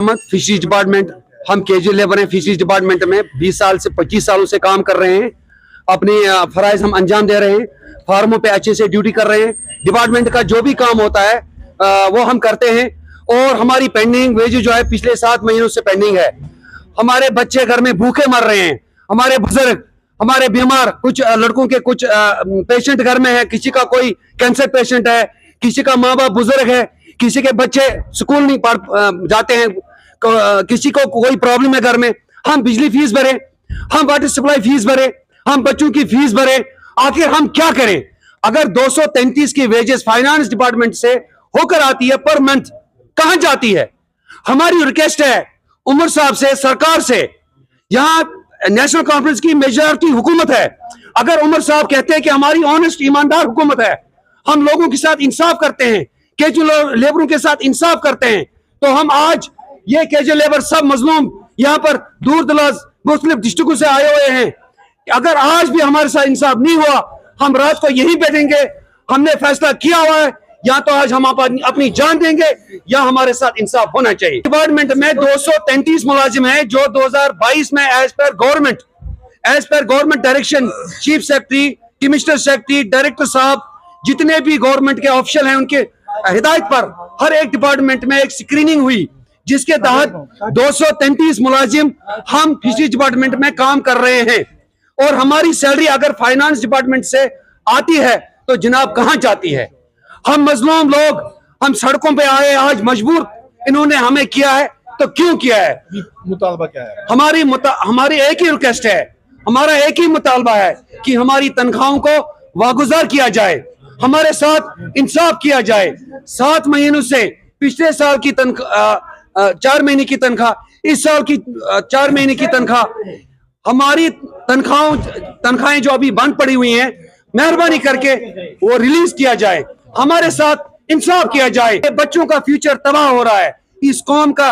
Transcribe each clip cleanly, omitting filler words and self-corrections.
Fisheries department, हम KG labour हैं fisheries department में 20 साल से 25 सालों से काम कर रहे हैं। अपनी फराइज हम अंजाम दे रहे हैं, फार्मों पे अच्छे से ड्यूटी कर रहे हैं। डिपार्टमेंट का जो भी काम होता है वो हम करते हैं। और हमारी पेंडिंग वेज जो है पिछले 7 महीनों से पेंडिंग है। हमारे बच्चे घर में भूखे मर रहे हैं, हमारे बुजुर्ग, हमारे बीमार, कुछ लड़कों के कुछ पेशेंट घर में है, किसी का कोई कैंसर पेशेंट है, किसी का माँ बाप बुजुर्ग है, किसी के बच्चे स्कूल नहीं पढ़ जाते हैं, किसी को कोई प्रॉब्लम है घर में। हम बिजली फीस भरे, हम वाटर सप्लाई फीस भरे, हम बच्चों की फीस भरे, आखिर हम क्या करें? अगर 233 की वेजेस फाइनेंस डिपार्टमेंट से होकर आती है पर मंथ, कहां जाती है? हमारी रिक्वेस्ट है उमर साहब से, सरकार से। यहां नेशनल कॉन्फ्रेंस की मेजॉरिटी हुकूमत है। अगर उमर साहब कहते हैं कि हमारी ऑनेस्ट ईमानदार हुकूमत है, हम लोगों के साथ इंसाफ करते हैं, कैजुअल लेबरों के साथ इंसाफ करते हैं, तो हम आज ये कैजुअल लेबर सब मजलूम यहाँ पर दूर दराज मुख्तलिफ डिस्ट्रिक्टों से आए हुए हैं। अगर आज भी हमारे साथ इंसाफ नहीं हुआ, हम रात को यहीं बैठेंगे। हमने फैसला किया हुआ है, या तो आज हम अपनी जान देंगे या हमारे साथ इंसाफ होना चाहिए। डिपार्टमेंट में 233 मुलाजिम हैं जो 2022 में as per government direction, chief secretary, commissioner secretary, director साहब, जितने भी गवर्नमेंट के ऑफिशियल हैं, उनके हिदायत पर हर एक डिपार्टमेंट में एक स्क्रीनिंग हुई, जिसके तहत 233 मुलाजिम हम फिशरीज डिपार्टमेंट में काम कर रहे हैं। और हमारी सैलरी अगर फाइनेंस डिपार्टमेंट से आती है तो जनाब कहां जाती है? हम मजलूम लोग, हम सड़कों पे आए, आज मजबूर इन्होंने हमें किया है, तो क्यों किया है? मुतालबा क्या है? हमारी एक ही रिक्वेस्ट है, हमारा एक ही मुतालबा है कि हमारी तनख्वाहों को वागुजार किया जाए, हमारे साथ इंसाफ किया जाए। 7 महीनों से पिछले साल की तनख्वाह, 4 महीने की तनख्वाह, इस साल की 4 महीने की तनख्वाह, हमारी तनख्वाहें जो अभी बंद पड़ी हुई हैं, मेहरबानी करके वो रिलीज किया जाए, हमारे साथ इंसाफ किया जाए। बच्चों का फ्यूचर तबाह हो रहा है, इस कौम का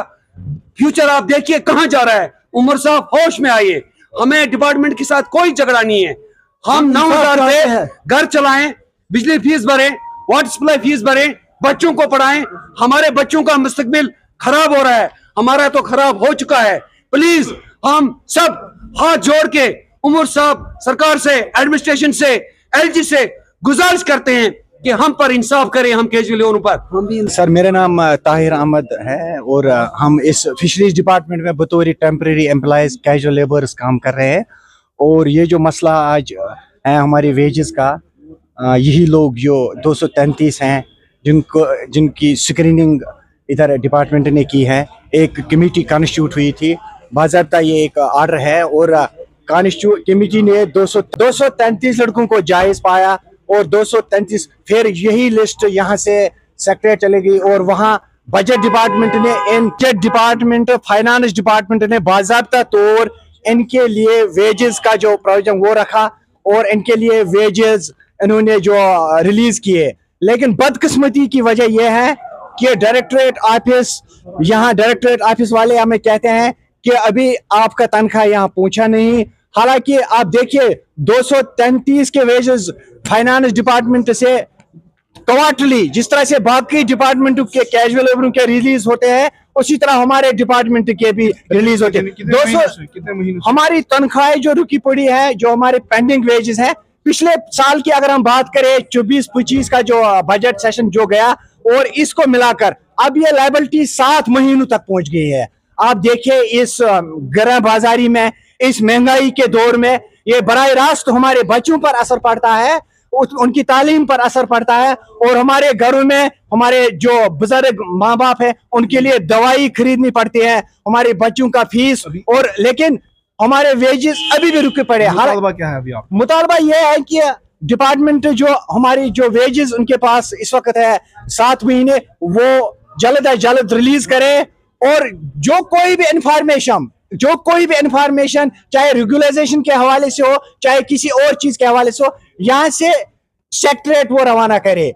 फ्यूचर आप देखिए कहां जा रहा है। उमर साहब होश में आइए, हमें डिपार्टमेंट के साथ कोई झगड़ा नहीं है। हम 9,000 पे घर चलाएं, बिजली फीस भरें, वाटर सप्लाई फीस भरें, बच्चों को पढ़ाएं। हमारे बच्चों का मुस्तकबिल खराब हो रहा है, हमारा तो खराब हो चुका है। प्लीज हम सब हाथ जोड़ के उमर साहब, सरकार से, एडमिनिस्ट्रेशन से, एलजी से गुजारिश करते हैं कि हम पर इंसाफ करें, हम कैजुअल लेबरों पर। सर, मेरा नाम ताहिर अहमद है और हम इस फिशरीज डिपार्टमेंट में बतौर टेम्परेरी एम्प्लॉयज कैजुअल लेबर्स काम कर रहे हैं। और ये जो मसला आज है हमारी वेजेस का, यही लोग जो 233 हैं जिनकी स्क्रीनिंग इधर डिपार्टमेंट ने की है, एक कमेटी कॉन्स्टिट्यूट हुई थी, बाज़ाब्ता ये एक आर्डर है। और कमेटी ने 233 लड़कों को जायज़ पाया और 233, फिर यही लिस्ट यहाँ से सेक्रेटरी चले गई और वहाँ बजट डिपार्टमेंट ने, इनकम डिपार्टमेंट, फाइनेंस डिपार्टमेंट ने बाज़ाब्ता तौर इनके लिए वेजेस का जो प्रोविजन वो रखा और इनके लिए वेजेस इन्होंने जो रिलीज किए। लेकिन बदकिस्मती की वजह यह है कि डायरेक्टरेट ऑफिस वाले हमें कहते हैं कि अभी आपका तनख्वाह यहाँ पहुंचा नहीं। हालांकि आप देखिए 233 के वेजेस फाइनेंस डिपार्टमेंट से क्वार्टरली, जिस तरह से बाकी डिपार्टमेंट के कैजुअल लेबरों के रिलीज होते हैं, उसी तरह हमारे डिपार्टमेंट के भी रिलीज होते हैं। 200 हमारी तनख्वाहें जो रुकी पड़ी है, जो हमारे पेंडिंग वेजेस हैं, पिछले साल की अगर हम बात करें 24-25 का जो बजट सेशन जो गया, और इसको मिलाकर अब ये लायबिलिटी 7 महीनों तक पहुंच गई है। आप देखिए इस गरम बाजारी में, इस महंगाई के दौर में, ये बराह रास्त हमारे बच्चों पर असर पड़ता है, उनकी तालीम पर असर पड़ता है। और हमारे घरों में हमारे जो बुजुर्ग माँ बाप है, उनके लिए दवाई खरीदनी पड़ती है, हमारे बच्चों का फीस, और लेकिन हमारे वेजेस अभी भी रुके पड़े। मुतालबा क्या है अभी आप? मुतालबा यह है कि डिपार्टमेंट जो हमारी जो वेजेस उनके पास इस वक्त है 7 महीने, वो जल्द अज जल्द रिलीज करें। और जो कोई भी इंफॉर्मेशन चाहे रेगुलाइजेशन के हवाले से हो, चाहे किसी और चीज के हवाले से हो, यहाँ से सेक्रेटरीट वो रवाना करे।